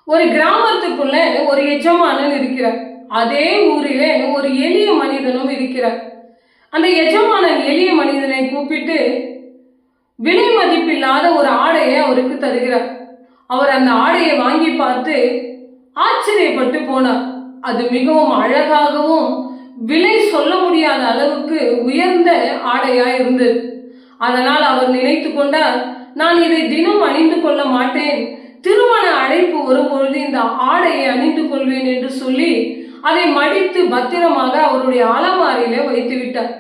ஒரு கிராமத்துக்குள்ள ஒரு எஜமானன் இருக்கிறார். அதே ஊரிலே ஒரு எளிய மனிதனும் இருக்கிறார். அந்த எஜமானன் எளிய மனிதனை கூப்பிட்டு விலை மதிப்பில்லாத ஒரு ஆடையை அவருக்கு தருகிறார். அவர் அந்த ஆடையை வாங்கி பார்த்து ஆச்சரியப்பட்டு போனார். அது மிகவும் அழகாகவும் விலை சொல்ல முடியாத அளவுக்கு உயர்ந்த ஆடையா இருந்தது. அதனால் அவர் நினைத்து கொண்டார், நான் இதை தினம் அணிந்து கொள்ள மாட்டேன், திருமண அழைப்பு வரும்பொழுது இந்த ஆடையை அணிந்து கொள்வேன் என்று சொல்லி அதை மடித்து பத்திரமாக அவருடைய அலமாரியிலே வைத்து விட்டார்.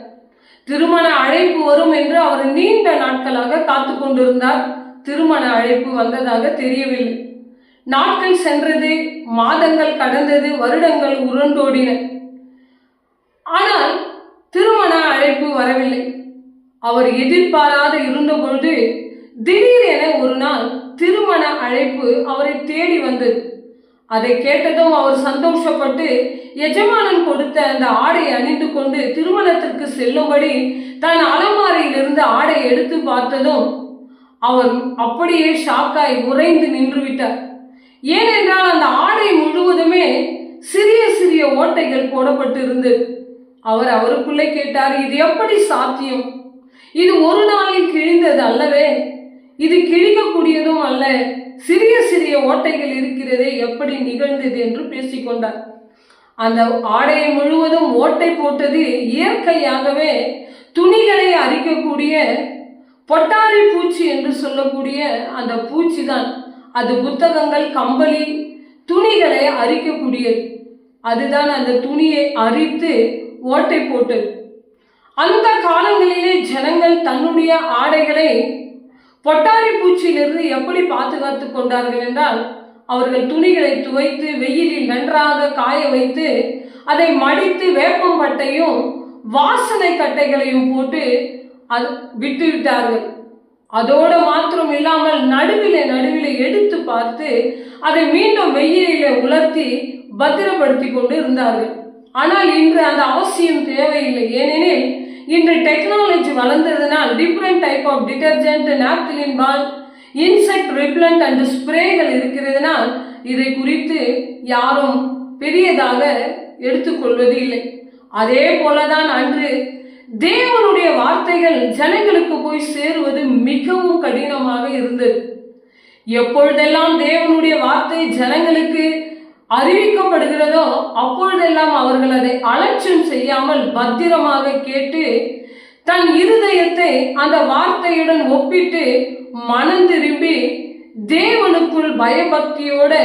திருமண அழைப்பு வரும் என்று அவர் நீண்ட நாட்களாக காத்து கொண்டிருந்தார். திருமண அழைப்பு வந்ததாக தெரியவில்லை. நாட்கள் சென்றது, மாதங்கள் கடந்தது, வருடங்கள் உருண்டோடின. ஆனால் திருமண அழைப்பு வரவில்லை. அவர் எதிர்பாராத இருந்த பொழுது திடீரென ஒரு நாள் திருமண அழைப்பு அவரை தேடி வந்தது. அதை கேட்டதும் அவர் சந்தோஷப்பட்டு எஜமானன் கொடுத்த அந்த ஆடையை அணிந்து கொண்டு திருமணத்திற்கு செல்லும்படி தன் அலமாரியில் இருந்து ஆடையை எடுத்து பார்த்ததும் அவர் அப்படியே ஷாக்காய் உறைந்து நின்று விட்டார். ஏனென்றால் அந்த ஆடை முழுவதுமே சிறிய சிறிய ஓட்டைகள் போடப்பட்டு இருந்தது. அவர் அவருக்குள்ளே கேட்டார், இது எப்படி சாத்தியம்? இது ஒரு நாளில் கிழிந்தது அல்லவே, இது கிழிக்கக்கூடியதும் அல்ல, சிறிய சிறிய ஓட்டைகள் இருக்கிறதே, எப்படி நிகழ்ந்தது என்று பேசிக்கொண்டார். அந்த ஆடையை முழுவதும் ஓட்டை போட்டது இயற்கையாகவே துணிகளை அரிக்கக்கூடிய பொட்டாரி பூச்சி என்று சொல்லக்கூடிய அந்த பூச்சி தான். அது புத்தகங்கள், கம்பளி, துணிகளை அரிக்கக்கூடியது. அதுதான் அந்த துணியை அரித்து ஓட்டை போட்டது. அந்த காலங்களிலே ஜனங்கள் தன்னுடைய ஆடைகளை பொட்டாரி பூச்சியிலிருந்து எப்படி பாதுகாத்து கொண்டார்கள் என்றால், அவர்கள் துணிகளை துவைத்து வெயிலில் நன்றாக காய வைத்து அதை மடித்து வேப்பம்பட்டையும் வாசனை கட்டைகளையும் போட்டு அது விட்டு விட்டார்கள். அதோடு மாத்திரம் இல்லாமல் நடுவிலே எடுத்து பார்த்து அதை மீண்டும் வெயிலிலே உலர்த்தி பத்திரப்படுத்தி கொண்டு இருந்தார்கள். ஆனால் இன்று அந்த அவசியம் தேவையில்லை. ஏனெனில் இன்று டெக்னாலஜி வளர்ந்ததுனால் different type of detergent, naphthalene ball, insect repellent and ஸ்ப்ரேகள் இருக்கிறதுனால் இதை குறித்து யாரும் பெரியதாக எடுத்துக்கொள்வது இல்லை. அதே போலதான் அன்று தேவனுடைய வார்த்தைகள் ஜனங்களுக்கு போய் சேருவது மிகவும் கடினமாக இருந்தது. எப்பொழுதெல்லாம் தேவனுடைய வார்த்தை ஜனங்களுக்கு அறிவிக்கப்படுகிறதோ அப்பொழுதெல்லாம் அவர்கள் அதை அலட்சியம் செய்யாமல் பத்திரமாக கேட்டு தன் இருதயத்தை அந்த வார்த்தையுடன் ஒப்பிட்டு மனம் திரும்பி தேவனுக்குள் பயபக்தியோடு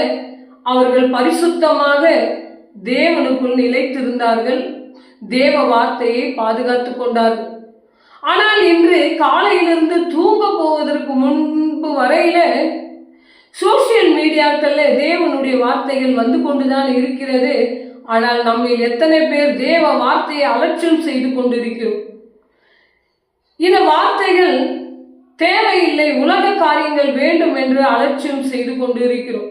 அவர்கள் பரிசுத்தமாக தேவனுக்குள் நிலைத்திருந்தார்கள். தேவ வார்த்தையை பாதுகாத்து கொண்டார்கள். ஆனால் இன்று காலையிலிருந்து தூங்க போவதற்கு முன்பு வரையில சோசியல் மீடியாக்கள்ல தேவனுடைய வார்த்தைகள் வந்து கொண்டுதான் இருக்கிறது. ஆனால் நம்ம எத்தனை பேர் தேவ வார்த்தையை அலட்சியம் செய்து கொண்டிருக்கிறோம்? இந்த வார்த்தைகள் தேவையில்லை, உலக காரியங்கள் வேண்டும் என்று அலட்சியம் செய்து கொண்டிருக்கிறோம்.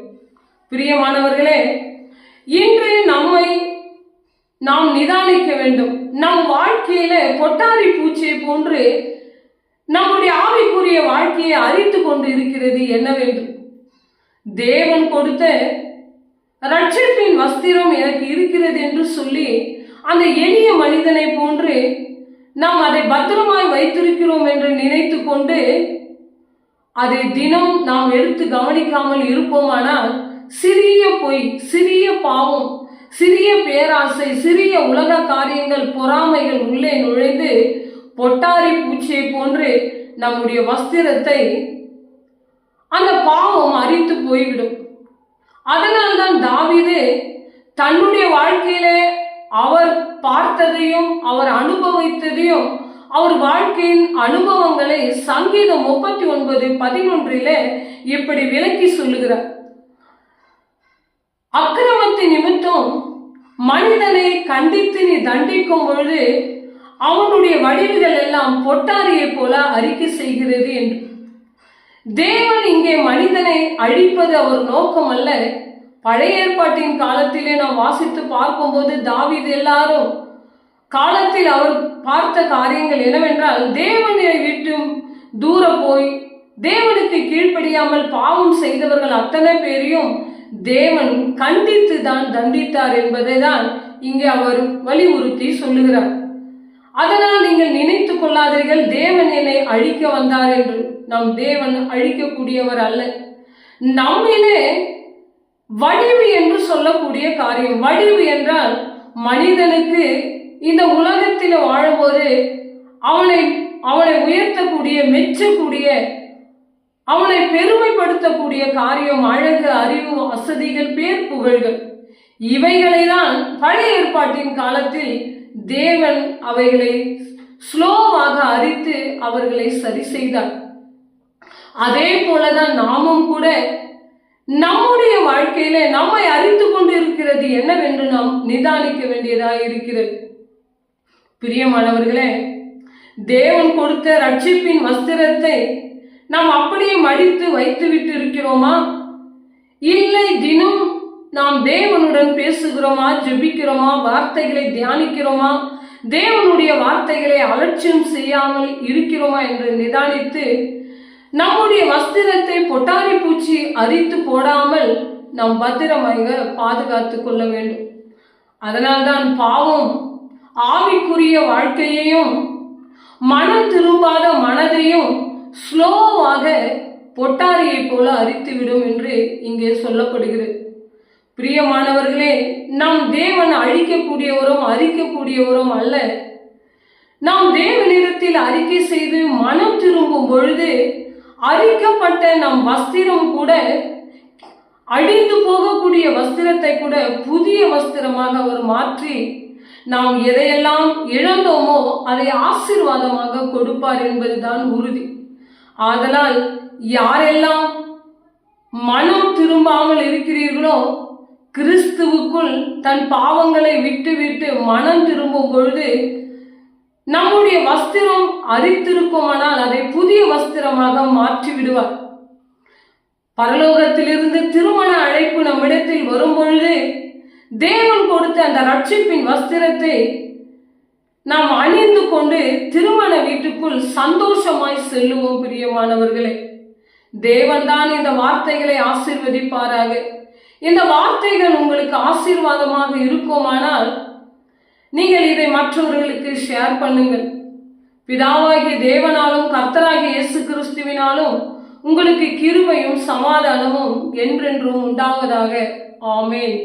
பிரியமானவர்களே, இன்று நம்மை நாம் நிதானிக்க வேண்டும். நம் வாழ்க்கையில பொட்டாரி பூச்சியை போன்று நம்முடைய ஆவிக்குரிய வாழ்க்கையை அரித்து கொண்டு இருக்கிறது என்ன வேண்டும்? தேவன் கொடுத்த ரட்சிப்பின் வஸ்திரம் எனக்கு இருக்கிறது என்று சொல்லி அந்த எளிய மனிதனை போன்று நாம் அதை பத்திரமாய் வைத்திருக்கிறோம் என்று நினைத்து கொண்டு அதை தினம் நாம் எடுத்து கவனிக்காமல் இருப்போமானால் சிறிய பொய், சிறிய பாவம், சிறிய பேராசை, சிறிய உலக காரியங்கள், பொறாமைகள் உள்ளே நுழைந்து பொட்டாரி பூச்சியை போன்று நம்முடைய வஸ்திரத்தை அந்த பாவம் அரித்து போய்விடும். அதனால்தான் தாவீது தன்னுடைய வாழ்க்கையிலே அவர் பார்த்ததையும் அவர் அனுபவித்ததையும் அவர் வாழ்க்கையின் அனுபவங்களை சங்கீதம் 39:11 இப்படி விளக்கி சொல்லுகிறார். அக்கிரமத்தின் நிமித்தம் மனிதனை கண்டித்து நீ தண்டிக்கும் பொழுது அவனுடைய வடிவுகள் எல்லாம் பொட்டாரியை போல அறிக்கை செய்கிறது என்று. தேவன் இங்கே மனிதனை அழிப்பது அவர் நோக்கம் அல்ல. பழைய ஏற்பாட்டின் காலத்திலே நாம் வாசித்து பார்க்கும்போது தாவீது எல்லாரும் காலத்தில் அவர் பார்த்த காரியங்கள் என்னவென்றால், தேவனை விட்டு தூர போய் தேவனுக்கு கீழ்ப்படியாமல் பாவம் செய்தவர்கள் அத்தனை பேரையும் தேவன் கண்டித்து தான் தண்டித்தார் என்பதை தான் இங்கே அவர் வலியுறுத்தி சொல்லுகிறார். அதனால் நீங்கள் நினைத்துக் கொள்ளாதீர்கள் தேவன் என்னை அழிக்க வந்தார் என்று. நம் தேவன் அழிக்கக்கூடியவர் அல்ல. நம்மிலே வடிவு என்று சொல்லக்கூடிய காரியம், வடிவு என்றால் மனிதனுக்கு இந்த உலகத்தில் வாழும்போது அவனை உயர்த்தக்கூடிய, மெச்சக்கூடிய, அவனை பெருமைப்படுத்தக்கூடிய காரியம் அழகு, அறிவு, வசதிகள், பேர், புகழ்கள். இவைகளை தான் பழைய ஏற்பாட்டின் காலத்தில் தேவன் அவைகளை ஸ்லோவாக அரித்து அவர்களை சரி செய்தார். அதே போலதான் நாமும் கூட நம்முடைய வாழ்க்கையில நம்மை அறிந்து கொண்டு இருக்கிறது என்னவென்று நாம் நிதானிக்க வேண்டியதாக இருக்கிறது. பிரியமானவர்களே, தேவன் கொடுத்த ரட்சிப்பின் வஸ்திரத்தை நாம் அப்படியே மடித்து வைத்து விட்டு இருக்கிறோமா? இல்லை, தினம் நாம் தேவனுடன் பேசுகிறோமா, ஜெபிக்கிறோமா, வார்த்தைகளை தியானிக்கிறோமா, தேவனுடைய வார்த்தைகளை அலட்சியம் செய்யாமல் இருக்கிறோமா என்று நிதானித்து நம்முடைய வஸ்திரத்தை பொட்டாரி பூச்சி அரித்து போடாமல் நாம் பத்திரமாக பாதுகாத்துக் கொள்ள வேண்டும். அதனால்தான் பாவம் ஆவிக்குரிய வாழ்க்கையையும் மனம் திரும்பாத மனதையும் ஸ்லோவாக பொட்டாரியை போல அரித்துவிடும் என்று இங்கே சொல்லப்படுகிறது. பிரியமானவர்களே, நாம் தேவன் அழிக்கக்கூடியவரும் அரிக்கக்கூடியவரும் அல்ல. நாம் தேவனிடத்தில் அறிக்கை செய்து மனம் திரும்பும் பொழுது அரிக்கப்பட்ட நம் வஸ்திரம் கூட, அழிந்து போகக்கூடிய வஸ்திரத்தை கூட புதிய வஸ்திரமாக அவர் மாற்றி நாம் எதையெல்லாம் இழந்தோமோ அதை ஆசீர்வாதமாக கொடுப்பார் என்பதுதான் உறுதி. ஆதலால் யாரெல்லாம் மனம் திரும்பாமல் இருக்கிறீர்களோ, கிறிஸ்துவுக்குள் தன் பாவங்களை விட்டு மனம் திரும்பும் பொழுது நம்முடைய வஸ்திரம் அரித்திருக்குமானால் அதை புதிய வஸ்திரமாக மாற்றி விடுவார். பரலோகத்திலிருந்து திருமண அழைப்பு நம்மிடத்தில் வரும் பொழுது தேவன் கொடுத்த அந்த ரட்சிப்பின் வஸ்திரத்தை நாம் அணிந்து கொண்டு திருமண வீட்டுக்குள் சந்தோஷமாய் செல்லுவோம். பிரியமானவர்களே, தேவன் தான் இந்த வார்த்தைகளை ஆசீர்வதிப்பாராக. இந்த வார்த்தைகள் உங்களுக்கு ஆசீர்வாதமாக இருக்குமானால் நீங்கள் இதை மற்றவர்களுக்கு ஷேர் பண்ணுங்கள். பிதாவாகிய தேவனாலும் கர்த்தராகிய இயேசு கிறிஸ்துவினாலும் உங்களுக்கு கிருபையும் சமாதானமும் என்றென்றும் உண்டாவதாக. ஆமென்.